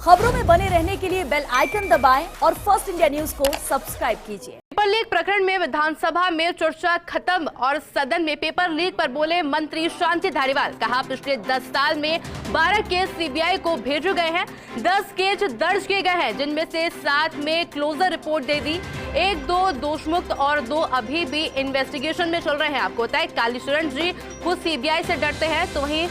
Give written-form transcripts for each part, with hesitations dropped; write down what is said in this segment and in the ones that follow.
खबरों में बने रहने के लिए बेल आइकन दबाएं और फर्स्ट इंडिया न्यूज को सब्सक्राइब कीजिए। पेपर लीक प्रकरण में विधानसभा में चर्चा खत्म और सदन में पेपर लीक पर बोले मंत्री शांति धारीवाल। कहा पिछले 10 साल में 12 केस सीबीआई को भेजे गए हैं, 10 केस दर्ज किए गए हैं, जिनमें से 7 में क्लोजर रिपोर्ट दे दी, 1-2 दोषमुक्त और 2 अभी भी इन्वेस्टिगेशन में चल रहे हैं। आपको बताया कालीचरण जी खुद सीबीआई से डरते हैं, तो वहीं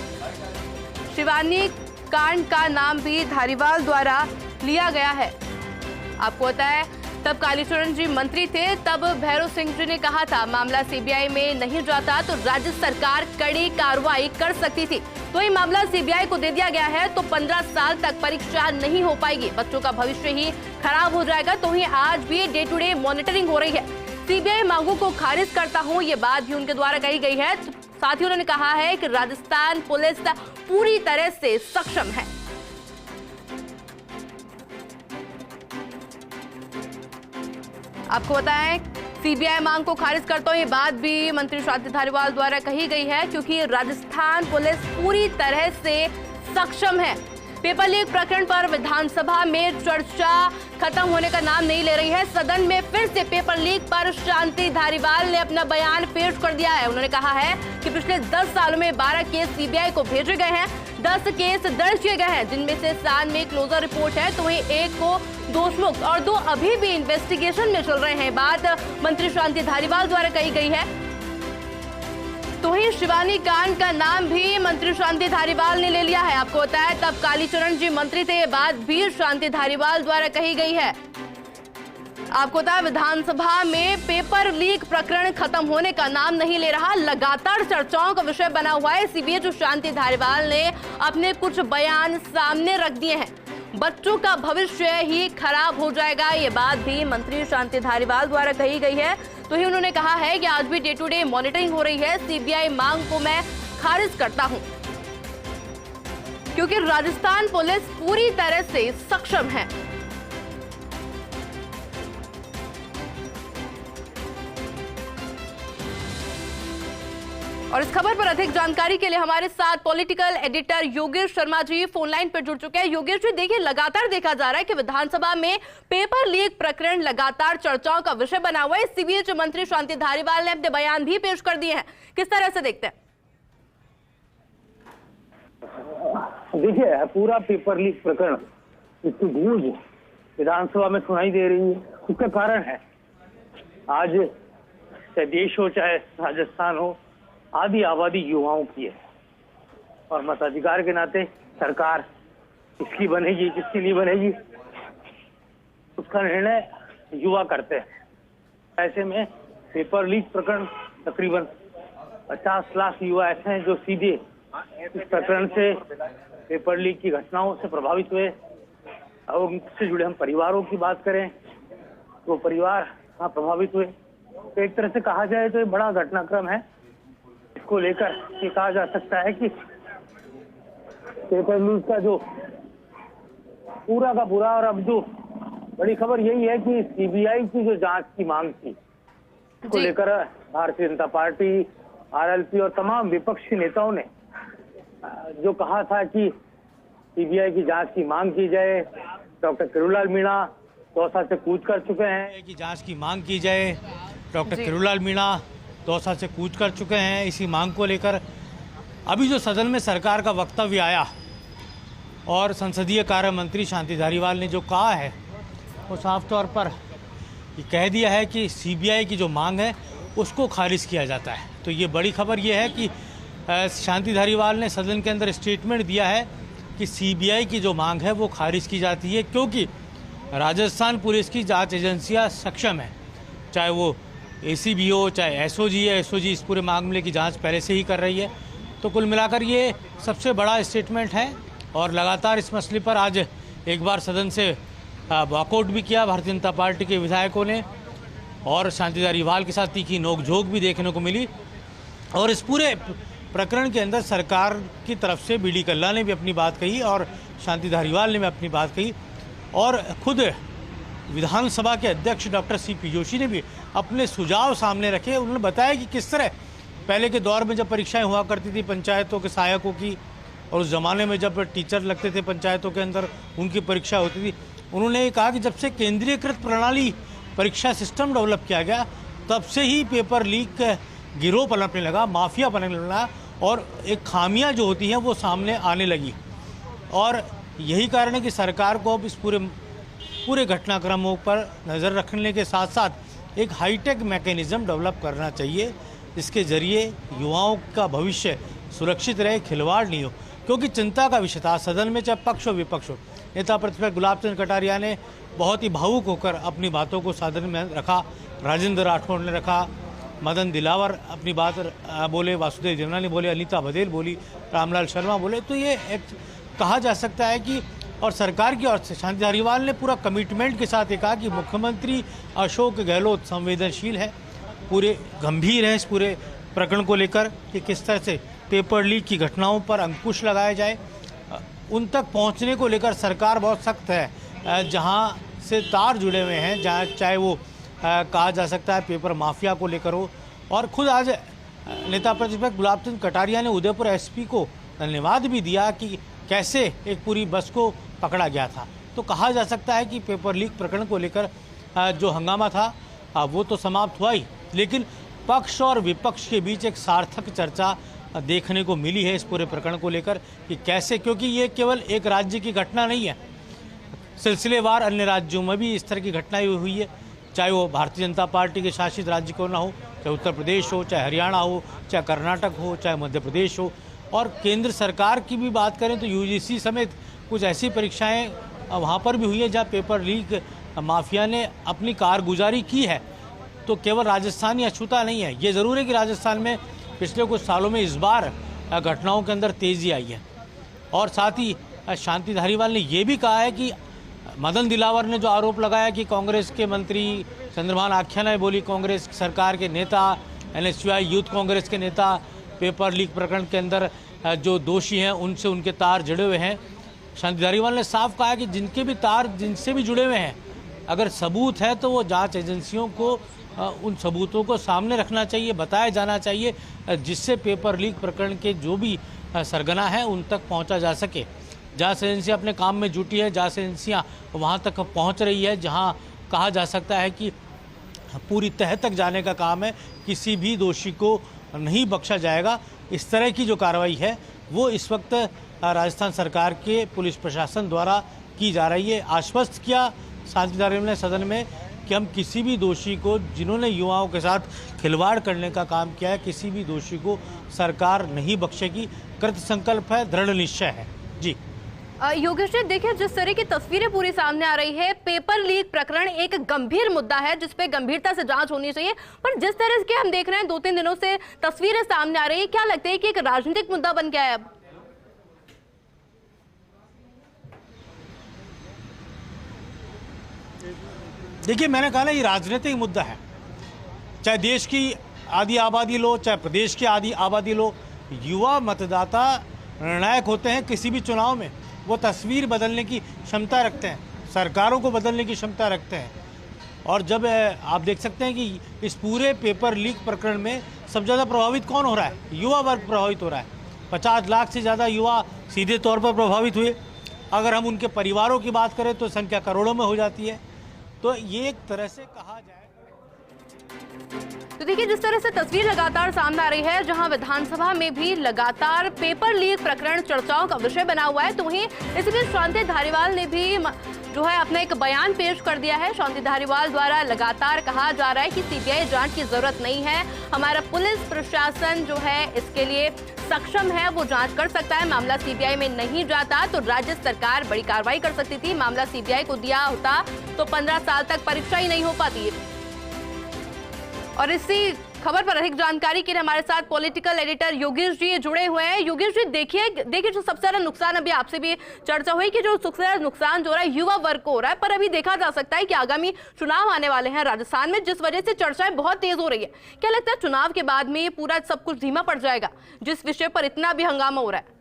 शिवानी कांड का नाम भी धारीवाल द्वारा लिया गया है। आपको पता है तब कालीचरण जी मंत्री थे, तब भैरव सिंह जी ने कहा था मामला सीबीआई में नहीं जाता तो राज्य सरकार कड़ी कार्रवाई कर सकती थी। तो ये मामला सीबीआई को दे दिया गया है तो 15 साल तक परीक्षा नहीं हो पाएगी, बच्चों का भविष्य ही खराब हो जाएगा। तो ही आज भी डे टू डे मॉनिटरिंग हो रही है। सीबीआई मांगों को खारिज करता हूं, ये बात भी उनके द्वारा कही गई है। साथ ही उन्होंने कहा है कि राजस्थान पुलिस पूरी तरह से सक्षम है। आपको बताएं सीबीआई मांग को खारिज करता हूं, ये बात भी मंत्री शांति धारीवाल द्वारा कही गई है, क्योंकि राजस्थान पुलिस पूरी तरह से सक्षम है। पेपर लीक प्रकरण पर विधानसभा में चर्चा खत्म होने का नाम नहीं ले रही है। सदन में फिर से पेपर लीक पर शांति धारीवाल ने अपना बयान पेश कर दिया है। उन्होंने कहा है कि पिछले 10 सालों में 12 केस सीबीआई को भेजे गए हैं, 10 केस दर्ज किए गए हैं, जिनमें से 7 में क्लोजर रिपोर्ट है, तो वहीं 1 को दोषमुक्त और 2 अभी भी इन्वेस्टिगेशन में चल रहे हैं। बात मंत्री शांति धारीवाल द्वारा कही गई है। तो ही शिवानी कांड का नाम भी मंत्री शांति धारीवाल ने ले लिया है। आपको बताया तब कालीचरण जी मंत्री थे, ये बात भी शांति धारीवाल द्वारा कही गई है। आपको बताया विधानसभा में पेपर लीक प्रकरण खत्म होने का नाम नहीं ले रहा, लगातार चर्चाओं का विषय बना हुआ है। इसीलिए जो शांति धारीवाल ने अपने कुछ बयान सामने रख दिए हैं, बच्चों का भविष्य ही खराब हो जाएगा, ये बात भी मंत्री शांति धारीवाल द्वारा कही गई है। तो ही उन्होंने कहा है कि आज भी डे टू डे मॉनिटरिंग हो रही है, सीबीआई मांग को मैं खारिज करता हूं, क्योंकि राजस्थान पुलिस पूरी तरह से सक्षम है। और इस खबर पर अधिक जानकारी के लिए हमारे साथ political editor Yogesh Sharma ji phone line पर जुड़ चुके हैं। योगेश जी, देखिए लगातार देखा जा रहा है कि विधानसभा में पेपर लीक प्रकरण लगातार चर्चाओं का विषय बना हुआ है। इसी बीच मंत्री शांति धारीवाल ने अपने बयान भी पेश कर दिए हैं, किस तरह से देखते हैं? देखिए, पूरा पेपर लीक प्रकरण इसकी गूंज विधानसभा में सुनाई दे रही है। उसका कारण है आज चाहे देश हो चाहे राजस्थान हो, आधी आबादी युवाओं की है और मताधिकार के नाते सरकार किसकी बनेगी किसकी नहीं बनेगी उसका निर्णय युवा करते हैं। ऐसे में पेपर लीक प्रकरण तकरीबन 50 लाख युवा ऐसे हैं जो सीधे इस प्रकरण से, पेपर लीक की घटनाओं से प्रभावित हुए। और उनसे जुड़े हम परिवारों की बात करें तो परिवार प्रभावित हुए। तो एक तरह से कहा जाए तो ये बड़ा घटनाक्रम है। को लेकर ये कहा जा सकता है कि पेपर लीक का जो पूरा का पूरा, और अब जो बड़ी खबर यही है कि सीबीआई की जो जांच की मांग थी उसको लेकर भारतीय जनता पार्टी, आरएलपी और तमाम विपक्षी नेताओं ने जो कहा था कि सीबीआई की जांच की मांग की जाए। डॉक्टर किरोड़ीलाल मीणा दौसा से कूच कर चुके हैं कि जांच की मांग की जाए। डॉक्टर किरोड़ीलाल मीणा दौसा से कूच कर चुके हैं। इसी मांग को लेकर अभी जो सदन में सरकार का वक्तव्य आया और संसदीय कार्य मंत्री शांति धारीवाल ने जो कहा है वो साफ तौर पर ये कह दिया है कि सीबीआई की जो मांग है उसको खारिज किया जाता है। तो ये बड़ी खबर ये है कि शांति धारीवाल ने सदन के अंदर स्टेटमेंट दिया है कि सीबीआई की जो मांग है वो खारिज की जाती है, क्योंकि राजस्थान पुलिस की जाँच एजेंसियाँ सक्षम है, चाहे वो एसीबी हो चाहे एसओजी है। एसओजी इस पूरे मामले की जांच पहले से ही कर रही है। तो कुल मिलाकर ये सबसे बड़ा स्टेटमेंट है और लगातार इस मसले पर आज एक बार सदन से वॉकआउट भी किया भारतीय जनता पार्टी के विधायकों ने और शांति धारीवाल के साथ तीखी नोकझोंक भी देखने को मिली। और इस पूरे प्रकरण के अंदर सरकार की तरफ से बीडी कल्ला ने भी अपनी बात कही और शांति धारीवाल ने भी अपनी बात कही और खुद विधानसभा के अध्यक्ष डॉक्टर सीपी जोशी ने भी अपने सुझाव सामने रखे। उन्होंने बताया कि किस तरह पहले के दौर में जब परीक्षाएं हुआ करती थी पंचायतों के सहायकों की, और उस ज़माने में जब टीचर लगते थे पंचायतों के अंदर, उनकी परीक्षा होती थी। उन्होंने ये कहा कि जब से केंद्रीयकृत प्रणाली परीक्षा सिस्टम डेवलप किया गया, तब से ही पेपर लीक गिरोह पनपने लगा, माफिया पनपने लगा और एक खामियां जो होती हैं वो सामने आने लगी। और यही कारण है कि सरकार को अब इस पूरे घटनाक्रमों पर नज़र रखने के साथ साथ एक हाईटेक मैकेनिज़्म डेवलप करना चाहिए, जिसके ज़रिए युवाओं का भविष्य सुरक्षित रहे, खिलवाड़ नहीं हो। क्योंकि चिंता का विषय था सदन में, चाहे पक्ष हो विपक्ष हो। नेता प्रतिपक्ष गुलाब चंद कटारिया ने बहुत ही भावुक होकर अपनी बातों को सदन में रखा, राजेंद्र राठौड़ ने रखा, मदन दिलावर अपनी बात बोले, वासुदेव देवनानी बोले, अनीता बघेल बोली, रामलाल शर्मा बोले। तो ये एक कहा जा सकता है कि, और सरकार की ओर से शांति धारीवाल ने पूरा कमिटमेंट के साथ ये कहा कि मुख्यमंत्री अशोक गहलोत संवेदनशील है, पूरे गंभीर हैं इस पूरे प्रकरण को लेकर कि किस तरह से पेपर लीक की घटनाओं पर अंकुश लगाया जाए। उन तक पहुंचने को लेकर सरकार बहुत सख्त है। जहां से तार जुड़े हुए हैं, जहां चाहे वो कहा जा सकता है पेपर माफिया को लेकर हो। और खुद आज नेता प्रतिपक्ष गुलाब चंद कटारिया ने उदयपुर एसपी को धन्यवाद भी दिया कि कैसे एक पूरी बस को पकड़ा गया था। तो कहा जा सकता है कि पेपर लीक प्रकरण को लेकर जो हंगामा था वो तो समाप्त हुआ ही, लेकिन पक्ष और विपक्ष के बीच एक सार्थक चर्चा देखने को मिली है इस पूरे प्रकरण को लेकर कि कैसे, क्योंकि ये केवल एक राज्य की घटना नहीं है, सिलसिलेवार अन्य राज्यों में भी इस तरह की घटनाएं हुई है। चाहे वो भारतीय जनता पार्टी के शासित राज्य क्यों ना हो, चाहे उत्तर प्रदेश हो, चाहे हरियाणा हो, चाहे कर्नाटक हो, चाहे मध्य प्रदेश हो। और केंद्र सरकार की भी बात करें तो यूजीसी समेत कुछ ऐसी परीक्षाएं वहाँ पर भी हुई है जहाँ पेपर लीक माफिया ने अपनी कारगुजारी की है। तो केवल राजस्थान ही अछूता नहीं है। ये ज़रूर है कि राजस्थान में पिछले कुछ सालों में इस बार घटनाओं के अंदर तेज़ी आई है। और साथ ही शांति धारीवाल ने ये भी कहा है कि मदन दिलावर ने जो आरोप लगाया कि कांग्रेस के मंत्री चंद्रभान आख्याना बोली, कांग्रेस सरकार के नेता, एनएसयूआई यूथ कांग्रेस के नेता पेपर लीक प्रकरण के अंदर जो दोषी हैं उनसे उनके तार जुड़े हुए हैं। शांति धारीवाल ने साफ कहा कि जिनके भी तार जिनसे भी जुड़े हुए हैं, अगर सबूत है तो वो जांच एजेंसियों को उन सबूतों को सामने रखना चाहिए, बताया जाना चाहिए, जिससे पेपर लीक प्रकरण के जो भी सरगना है उन तक पहुंचा जा सके। जांच एजेंसियां अपने काम में जुटी है, जांच एजेंसियां वहां तक पहुंच रही है जहां कहा जा सकता है कि पूरी तह तक जाने का काम है, किसी भी दोषी को नहीं बख्शा जाएगा। इस तरह की जो कार्रवाई है वो इस वक्त राजस्थान सरकार के पुलिस प्रशासन द्वारा की जा रही है। आश्वस्त किया शांति धारीवाल ने सदन में कि हम किसी भी दोषी को, जिन्होंने युवाओं के साथ खिलवाड़ करने का काम किया है, किसी भी दोषी को सरकार नहीं बख्शेगी। कृत संकल्प है, दृढ़ निश्चय है। जी योगेश जी, देखिए जिस तरह की तस्वीरें पूरी सामने आ रही है, पेपर लीक प्रकरण एक गंभीर मुद्दा है जिस पे गंभीरता से जांच होनी चाहिए, पर जिस तरह के हम देख रहे हैं 2-3 दिनों से तस्वीरें सामने आ रही है, क्या लगता है कि एक राजनीतिक मुद्दा बन गया है अब? देखिए, मैंने कहा ना, ये राजनीतिक मुद्दा है। चाहे देश की आधी आबादी लो, चाहे प्रदेश की आधी आबादी लो, युवा मतदाता निर्णायक होते हैं किसी भी चुनाव में। वो तस्वीर बदलने की क्षमता रखते हैं, सरकारों को बदलने की क्षमता रखते हैं। और जब आप देख सकते हैं कि इस पूरे पेपर लीक प्रकरण में सबसे ज़्यादा प्रभावित कौन हो रहा है? युवा वर्ग प्रभावित हो रहा है। 50 लाख से ज़्यादा युवा सीधे तौर पर प्रभावित हुए। अगर हम उनके परिवारों की बात करें तो संख्या करोड़ों में हो जाती है। तो ये एक तरह से कहा जाए, तो देखिए जिस तरह से तस्वीर लगातार सामने आ रही है, जहां विधानसभा में भी लगातार पेपर लीक प्रकरण चर्चाओं का विषय बना हुआ है, तो वहीं इसी बीच शांति धारीवाल ने भी जो है अपना एक बयान पेश कर दिया है। शांति धारीवाल द्वारा लगातार कहा जा रहा है कि सीबीआई जांच की जरूरत नहीं है, हमारा पुलिस प्रशासन जो है इसके लिए सक्षम है, वो जांच कर सकता है। मामला सीबीआई में नहीं जाता तो राज्य सरकार बड़ी कार्रवाई कर सकती थी। मामला सीबीआई को दिया होता तो 15 साल तक परीक्षा ही नहीं हो पाती। और इसी खबर पर अधिक जानकारी के लिए हमारे साथ पॉलिटिकल एडिटर योगेश जी जुड़े हुए हैं। योगेश जी, देखिए जो सबसे ज्यादा नुकसान, अभी आपसे भी चर्चा हुई कि जो सबसे ज्यादा नुकसान जो हो रहा है युवा वर्ग को हो रहा है, पर अभी देखा जा सकता है कि आगामी चुनाव आने वाले हैं राजस्थान में, जिस वजह से चर्चाएं बहुत तेज हो रही है। क्या लगता है चुनाव के बाद में ये पूरा सब कुछ धीमा पड़ जाएगा, जिस विषय पर इतना भी हंगामा हो रहा है?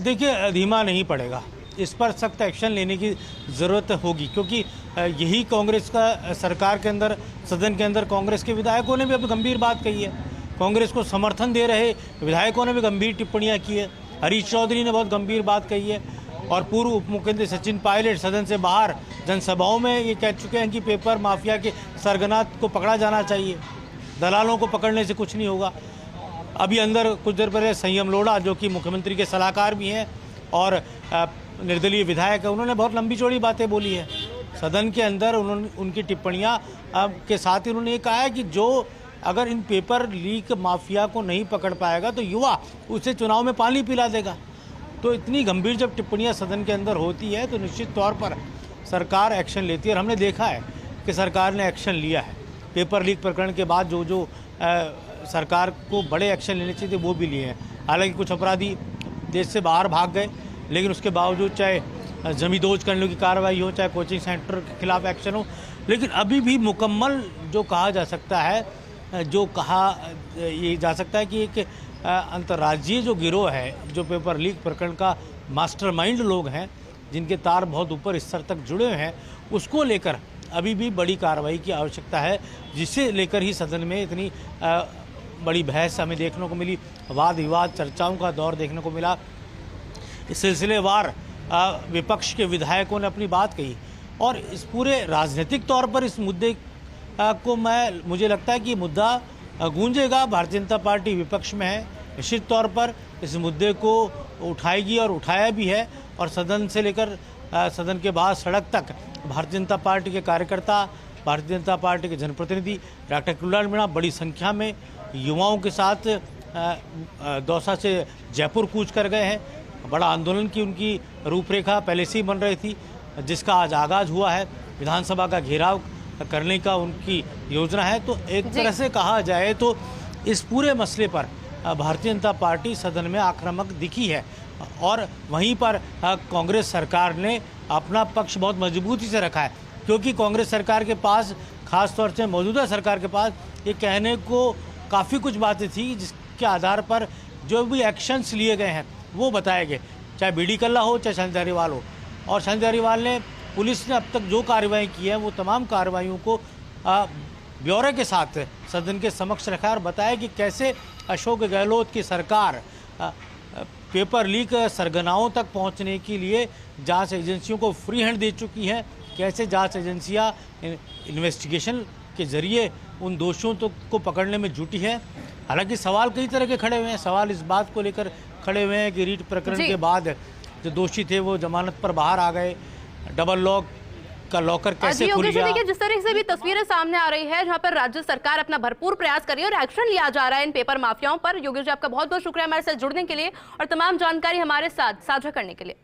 देखिए, धीमा नहीं पड़ेगा, इस पर सख्त एक्शन लेने की ज़रूरत होगी, क्योंकि यही कांग्रेस का सरकार के अंदर, सदन के अंदर कांग्रेस के विधायकों ने भी अपनी गंभीर बात कही है। कांग्रेस को समर्थन दे रहे विधायकों ने भी गंभीर टिप्पणियां की है। हरीश चौधरी ने बहुत गंभीर बात कही है और पूर्व उप मुख्यमंत्री सचिन पायलट सदन से बाहर जनसभाओं में ये कह चुके हैं कि पेपर माफिया के सरगना को पकड़ा जाना चाहिए, दलालों को पकड़ने से कुछ नहीं होगा। अभी अंदर कुछ देर पहले संयम लोढ़ा, जो कि मुख्यमंत्री के सलाहकार भी हैं और निर्दलीय विधायक है, उन्होंने बहुत लंबी चौड़ी बातें बोली है सदन के अंदर। उन्होंने उनकी टिप्पणियां के साथ ही उन्होंने ये कहा है कि जो अगर इन पेपर लीक माफिया को नहीं पकड़ पाएगा तो युवा उसे चुनाव में पानी पिला देगा। तो इतनी गंभीर जब टिप्पणियां सदन के अंदर होती है तो निश्चित तौर पर सरकार एक्शन लेती है और हमने देखा है कि सरकार ने एक्शन लिया है। पेपर लीक प्रकरण के बाद जो सरकार को बड़े एक्शन लेने चाहिए थे वो भी लिए हैं। हालांकि कुछ अपराधी देश से बाहर भाग गए, लेकिन उसके बावजूद चाहे जमींदोज करने की कार्रवाई हो, चाहे कोचिंग सेंटर के खिलाफ एक्शन हो, लेकिन अभी भी मुकम्मल जो कहा जा सकता है, जो कहा ये जा सकता है कि एक अंतर्राज्यीय जो गिरोह है, जो पेपर लीक प्रकरण का मास्टरमाइंड लोग हैं, जिनके तार बहुत ऊपर स्तर तक जुड़े हुए हैं, उसको लेकर अभी भी बड़ी कार्रवाई की आवश्यकता है, जिसे लेकर ही सदन में इतनी बड़ी बहस हमें देखने को मिली, वाद विवाद चर्चाओं का दौर देखने को मिला। इस सिलसिलेवार विपक्ष के विधायकों ने अपनी बात कही और इस पूरे राजनीतिक तौर पर इस मुद्दे को मुझे लगता है कि मुद्दा गूंजेगा। भारतीय जनता पार्टी विपक्ष में है, निश्चित तौर पर इस मुद्दे को उठाएगी और उठाया भी है और सदन से लेकर सदन के बाहर सड़क तक भारतीय जनता पार्टी के कार्यकर्ता, भारतीय जनता पार्टी के जनप्रतिनिधि डॉक्टर किरोड़ीलाल मीणा बड़ी संख्या में युवाओं के साथ दौसा से जयपुर कूच कर गए हैं। बड़ा आंदोलन की उनकी रूपरेखा पहले से ही बन रही थी, जिसका आज आगाज़ हुआ है। विधानसभा का घेराव करने का उनकी योजना है। तो एक तरह से कहा जाए तो इस पूरे मसले पर भारतीय जनता पार्टी सदन में आक्रामक दिखी है और वहीं पर कांग्रेस सरकार ने अपना पक्ष बहुत मजबूती से रखा है, क्योंकि कांग्रेस सरकार के पास, खास तौर से मौजूदा सरकार के पास, ये कहने को काफ़ी कुछ बातें थी जिसके आधार पर जो भी एक्शंस लिए गए हैं वो बताए गए, चाहे बीडी कल्ला हो, चाहे संजय धारीवाल हो। और संजय धारीवाल ने, पुलिस ने अब तक जो कार्रवाई की है वो तमाम कार्रवाइयों को ब्यौरे के साथ सदन के समक्ष रखा और बताया कि कैसे अशोक गहलोत की सरकार पेपर लीक सरगनाओं तक पहुंचने के लिए जांच एजेंसियों को फ्री हैंड दे चुकी है, कैसे जांच एजेंसियां इन्वेस्टिगेशन के जरिए उन दोषियों को पकड़ने में जुटी है। हालांकि सवाल कई तरह के खड़े हुए हैं। सवाल इस बात को लेकर खड़े हुए हैं कि रीट प्रकरण के बाद जो दोषी थे वो जमानत पर बाहर आ गए, डबल लॉक का लॉकर कैसे खुल गया। देखिए, जिस तरह से भी तस्वीरें सामने आ रही है जहां पर राज्य सरकार अपना भरपूर प्रयास कर रही है और एक्शन लिया जा रहा है इन पेपर माफियाओं पर। योगेश जी, आपका बहुत बहुत शुक्रिया हमारे साथ जुड़ने के लिए और तमाम जानकारी हमारे साथ साझा करने के लिए।